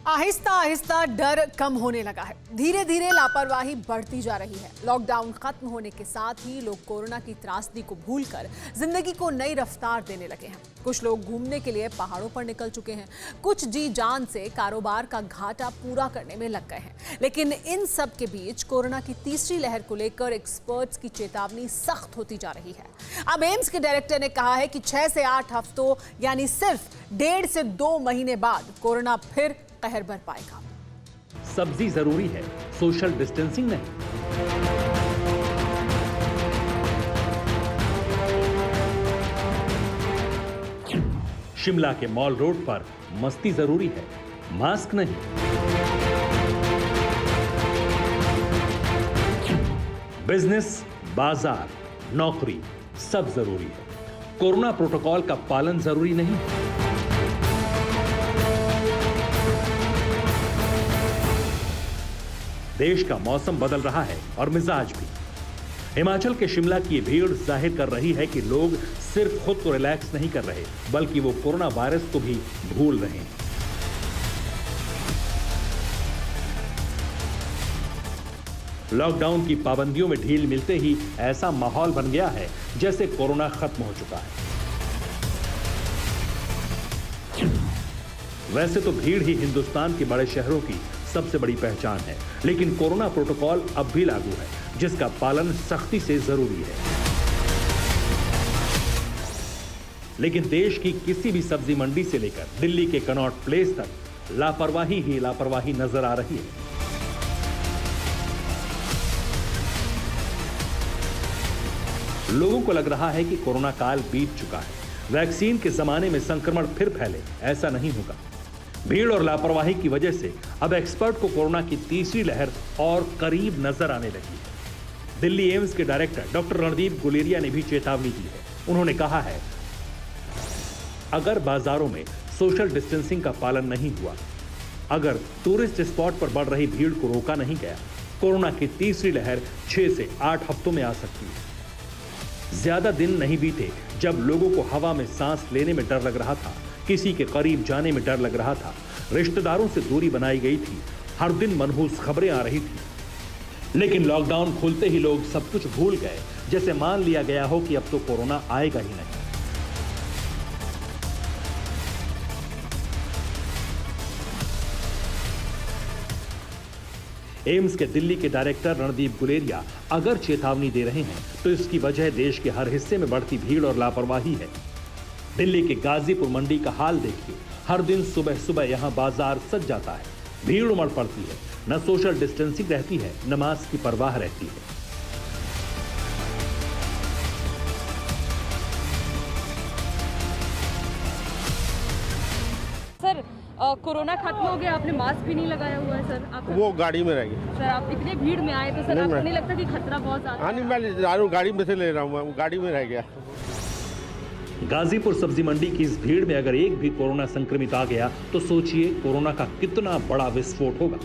आहिस्ता आहिस्ता डर कम होने लगा है। धीरे धीरे लापरवाही बढ़ती जा रही है। लॉकडाउन खत्म होने के साथ ही लोग कोरोना की त्रासदी को भूलकर जिंदगी को नई रफ्तार देने लगे हैं। कुछ लोग घूमने के लिए पहाड़ों पर निकल चुके हैं, कुछ जी जान से कारोबार का घाटा पूरा करने में लग गए हैं। लेकिन इन सब के बीच कोरोना की तीसरी लहर को लेकर एक्सपर्ट्स की चेतावनी सख्त होती जा रही है। अब एम्स के डायरेक्टर ने कहा है कि 6 से 8 हफ्तों यानी सिर्फ 1.5 से 2 महीने बाद कोरोना फिर कहर बर पाएगा। सब्जी जरूरी है, सोशल डिस्टेंसिंग नहीं। शिमला के मॉल रोड पर मस्ती जरूरी है, मास्क नहीं। बिजनेस, बाजार, नौकरी सब जरूरी है, कोरोना प्रोटोकॉल का पालन जरूरी नहीं। देश का मौसम बदल रहा है और मिजाज भी। हिमाचल के शिमला की भीड़ जाहिर कर रही है कि लोग सिर्फ खुद को रिलैक्स नहीं कर रहे, बल्कि वो कोरोना वायरस को भी भूल रहे हैं। लॉकडाउन की पाबंदियों में ढील मिलते ही ऐसा माहौल बन गया है जैसे कोरोना खत्म हो चुका है। वैसे तो भीड़ ही हिंदुस्तान के बड़े शहरों की सबसे बड़ी पहचान है, लेकिन कोरोना प्रोटोकॉल अब भी लागू है, जिसका पालन सख्ती से जरूरी है। लेकिन देश की किसी भी सब्जी मंडी से लेकर दिल्ली के कनॉट प्लेस तक लापरवाही ही लापरवाही नजर आ रही है। लोगों को लग रहा है कि कोरोना काल बीत चुका है, वैक्सीन के जमाने में संक्रमण फिर फैले, ऐसा नहीं होगा। भीड़ और लापरवाही की वजह से अब एक्सपर्ट को कोरोना की तीसरी लहर और करीब नजर आने लगी है। दिल्ली एम्स के डायरेक्टर डॉक्टर रणदीप गुलेरिया ने भी चेतावनी दी है। उन्होंने कहा है, अगर बाजारों में सोशल डिस्टेंसिंग का पालन नहीं हुआ, अगर टूरिस्ट स्पॉट पर बढ़ रही भीड़ को रोका नहीं गया, कोरोना की तीसरी लहर 6 से 8 हफ्तों में आ सकती है। ज्यादा दिन नहीं बीते जब लोगों को हवा में सांस लेने में डर लग रहा था, किसी के करीब जाने में डर लग रहा था, रिश्तेदारों से दूरी बनाई गई थी, हर दिन मनहूस खबरें आ रही थी। लेकिन लॉकडाउन खुलते ही लोग सब कुछ भूल गए, जैसे मान लिया गया हो कि अब तो कोरोना आएगा ही नहीं। एम्स के दिल्ली के डायरेक्टर रणदीप गुलेरिया अगर चेतावनी दे रहे हैं तो इसकी वजह देश के हर हिस्से में बढ़ती भीड़ और लापरवाही है। दिल्ली के गाजीपुर मंडी का हाल देखिए, हर दिन सुबह सुबह यहां बाजार सज जाता है, भीड़ उमड़ पड़ती है, न सोशल डिस्टेंसिंग रहती है, न मास्क की परवाह रहती है। सर, कोरोना खत्म हो गया, आपने मास्क भी नहीं लगाया हुआ है सर। आप वो गाड़ी में रह गई। सर, आप इतनी भीड़ में आए तो सर आपको नहीं लगता कि खतरा बहुत ज्यादा? हाँ, नहीं, मैं जा रहा हूँ, गाड़ी में से ले रहा हूँ, गाड़ी में रह गया। गाजीपुर सब्जी मंडी की इस भीड़ में अगर एक भी कोरोना संक्रमित आ गया तो सोचिए कोरोना का कितना बड़ा विस्फोट होगा।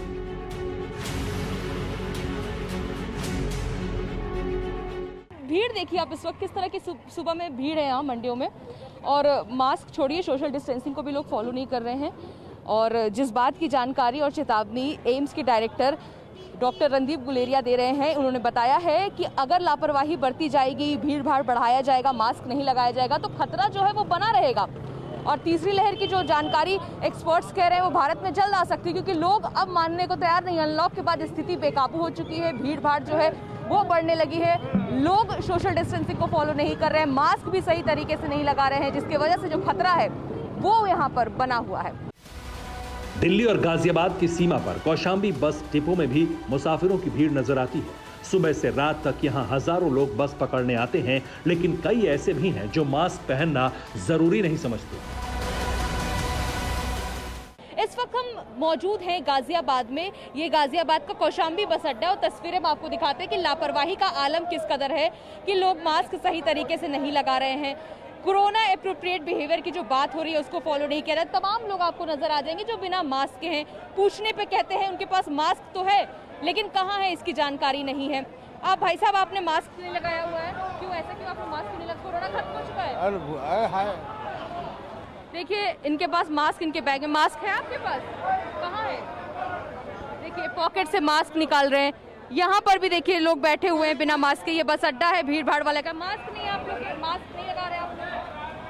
भीड़ देखिए आप इस वक्त किस तरह की सुबह में भीड़ है यहाँ मंडियों में, और मास्क छोड़िए, सोशल डिस्टेंसिंग को भी लोग फॉलो नहीं कर रहे हैं। और जिस बात की जानकारी और चेतावनी एम्स के डायरेक्टर डॉक्टर रणदीप गुलेरिया दे रहे हैं, उन्होंने बताया है कि अगर लापरवाही बढ़ती जाएगी, भीड़ भाड़ बढ़ाया जाएगा, मास्क नहीं लगाया जाएगा तो खतरा जो है वो बना रहेगा। और तीसरी लहर की जो जानकारी एक्सपर्ट्स कह रहे हैं वो भारत में जल्द आ सकती है, क्योंकि लोग अब मानने को तैयार नहीं। अनलॉक के बाद स्थिति बेकाबू हो चुकी है, भीड़ भाड़ जो है वो बढ़ने लगी है, लोग सोशल डिस्टेंसिंग को फॉलो नहीं कर रहे हैं, मास्क भी सही तरीके से नहीं लगा रहे हैं, जिसकी वजह से जो खतरा है वो यहाँ पर बना हुआ है। दिल्ली और गाजियाबाद की सीमा पर कौशाम्बी बस डिपो में भी मुसाफिरों की भीड़ नजर आती है। सुबह से रात तक यहाँ हजारों लोग बस पकड़ने आते हैं, लेकिन कई ऐसे भी हैं जो मास्क पहनना जरूरी नहीं समझते। इस वक्त हम मौजूद हैं गाजियाबाद में। ये गाजियाबाद का कौशाम्बी बस अड्डा है और तस्वीरें हम आपको दिखाते हैं कि लापरवाही का आलम किस कदर है कि लोग मास्क सही तरीके से नहीं लगा रहे हैं। कोरोना एप्रोप्रिएट बिहेवियर की जो बात हो रही है उसको फॉलो नहीं कर रहे। तमाम लोग आपको नजर आ जाएंगे जो बिना मास्क के हैं, पूछने पे कहते हैं उनके पास मास्क तो है लेकिन कहाँ है इसकी जानकारी नहीं है। आप भाई साहब, आपने मास्क नहीं लगाया हुआ है, क्यों ऐसा, क्यों आपने मास्क नहीं लगाया? कोरोना खत्म हो चुका है। देखिए इनके पास मास्क, इनके बैग में मास्क है, आपके पास कहाँ है? देखिए पॉकेट से मास्क निकाल रहे हैं। यहाँ पर भी देखिए लोग बैठे हुए हैं बिना मास्क के। ये बस अड्डा है भीड़ भाड़ वाले का। मास्क नहीं है आप लोग, मास्क नहीं लगा रहे आप लोग।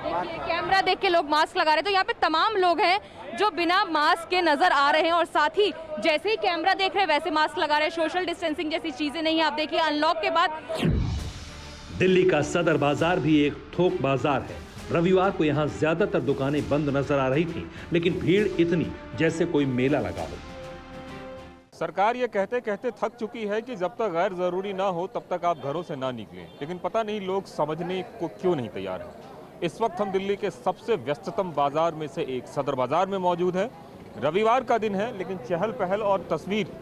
देखिए कैमरा देख के लोग मास्क लगा रहे हैं। तो यहाँ पे तमाम लोग हैं जो बिना मास्क के नजर आ रहे हैं और साथ ही जैसे ही कैमरा देख रहे हैं वैसे मास्क लगा रहे हैं। सोशल डिस्टेंसिंग जैसी चीजें नहीं है। आप देखिए अनलॉक के बाद दिल्ली का सदर बाजार भी एक थोक बाजार है। रविवार को यहाँ ज्यादातर दुकानें बंद नजर आ रही थी, लेकिन भीड़ इतनी जैसे कोई मेला लगा हो। सरकार ये कहते कहते थक चुकी है कि जब तक गैर जरूरी ना हो तब तक आप घरों से ना निकलें, लेकिन पता नहीं लोग समझने को क्यों नहीं तैयार हैं। इस वक्त हम दिल्ली के सबसे व्यस्ततम बाजार में से एक सदर बाजार में मौजूद है। रविवार का दिन है, लेकिन चहल पहल और तस्वीर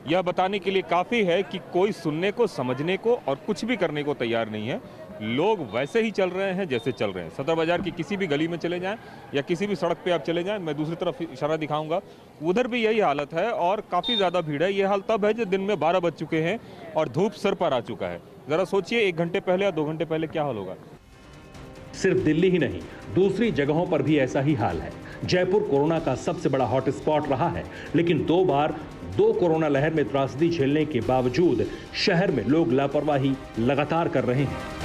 यह बताने के लिए काफ़ी है कि कोई सुनने को, समझने को और कुछ भी करने को तैयार नहीं है। लोग वैसे ही चल रहे हैं जैसे चल रहे हैं। सदर बाजार की किसी भी गली में चले जाएं या किसी भी सड़क पे आप चले जाएं, मैं दूसरी तरफ इशारा दिखाऊंगा, उधर भी यही हालत है और काफ़ी ज़्यादा भीड़ है। ये हाल तब है जब दिन में 12 बज चुके हैं और धूप सर पर आ चुका है। ज़रा सोचिए 1 घंटे पहले या 2 घंटे पहले क्या हाल होगा। सिर्फ दिल्ली ही नहीं, दूसरी जगहों पर भी ऐसा ही हाल है। जयपुर कोरोना का सबसे बड़ा हॉटस्पॉट रहा है, लेकिन 2 बार 2 कोरोना लहर में त्रासदी झेलने के बावजूद शहर में लोग लापरवाही लगातार कर रहे हैं।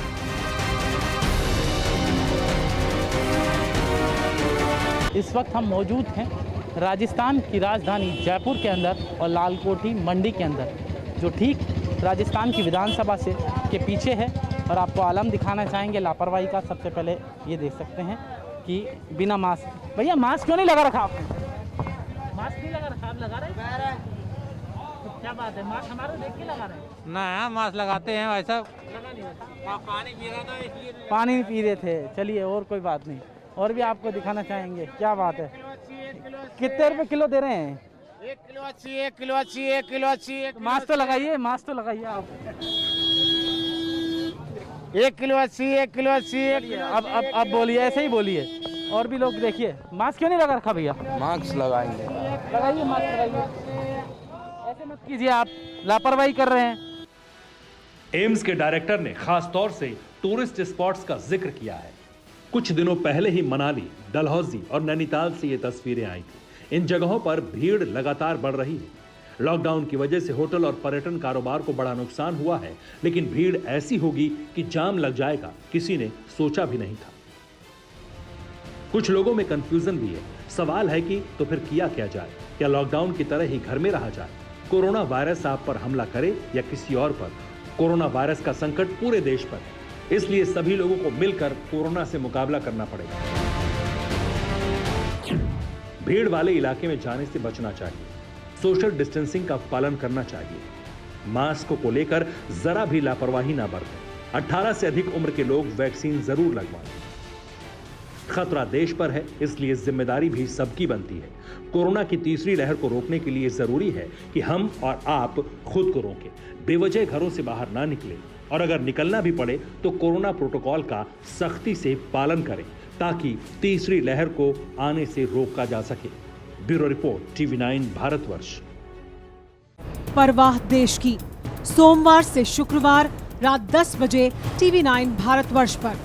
इस वक्त हम मौजूद हैं राजस्थान की राजधानी जयपुर के अंदर और लालकोठी मंडी के अंदर, जो ठीक राजस्थान की विधानसभा से के पीछे है। और आपको आलम दिखाना चाहेंगे लापरवाही का। सबसे पहले ये देख सकते हैं कि बिना मास्क, भैया मास्क क्यों नहीं लगा रखा आपने? मास्क नहीं लगा रखा, आप लगा रहे हैं? तो क्या बात है, मास्क हमारे देख के लगा रहे हैं? ना मास्क लगाते हैं वैसा। लगा नहीं रहता। पानी पी रहा था इसलिए। पानी नहीं पी रहे थे। चलिए और कोई बात नहीं, और भी आपको दिखाना चाहेंगे। क्या बात है, कितने रुपए किलो दे रहे हैं? 1 किलो 80, 1 किलो 80, 1 किलो 80। मास्क तो लगाइए, मास्क तो लगाइए आप। 1 किलो 80, 1 किलो 80। अब बोलिए, ऐसे ही बोलिए। और भी लोग देखिए, मास्क क्यों नहीं लगा रखा भैया? मास्क लगाएंगे। लगाइए मास्क, लगाइए। ऐसे मत कीजिए, आप लापरवाही कर रहे हैं। एम्स के डायरेक्टर ने खास तौर से टूरिस्ट स्पॉट्स का जिक्र किया है। कुछ दिनों पहले ही मनाली, डलहौजी और नैनीताल से ये तस्वीरें आई थी। इन जगहों पर भीड़ लगातार बढ़ रही है। लॉकडाउन की वजह से होटल और पर्यटन कारोबार को बड़ा नुकसान हुआ है, लेकिन भीड़ ऐसी होगी कि जाम लग जाएगा, किसी ने सोचा भी नहीं था। कुछ लोगों में कंफ्यूजन भी है। सवाल है कि तो फिर किया क्या जाए? क्या लॉकडाउन की तरह ही घर में रहा जाए? कोरोना वायरस आप पर हमला करे या किसी और पर? कोरोना वायरस का संकट पूरे देश पर है, इसलिए सभी लोगों को मिलकर कोरोना से मुकाबला करना पड़ेगा। भीड़ वाले इलाके में जाने से बचना चाहिए। सोशल डिस्टेंसिंग का पालन करना चाहिए। मास्क को लेकर जरा भी लापरवाही ना बरतें। 18 से अधिक उम्र के लोग वैक्सीन जरूर लगवाएं। खतरा देश पर है, इसलिए जिम्मेदारी भी सबकी बनती है। कोरोना की तीसरी लहर को रोकने के लिए जरूरी है कि हम और आप खुद को रोकें। बेवजह घरों से बाहर ना निकलें और अगर निकलना भी पड़े तो कोरोना प्रोटोकॉल का सख्ती से पालन करें, ताकि तीसरी लहर को आने से रोका जा सके। Bureau report, TV9 Bharatvarsh. परवाह देश की, सोमवार से शुक्रवार रात 10 बजे TV9 भारतवर्ष पर।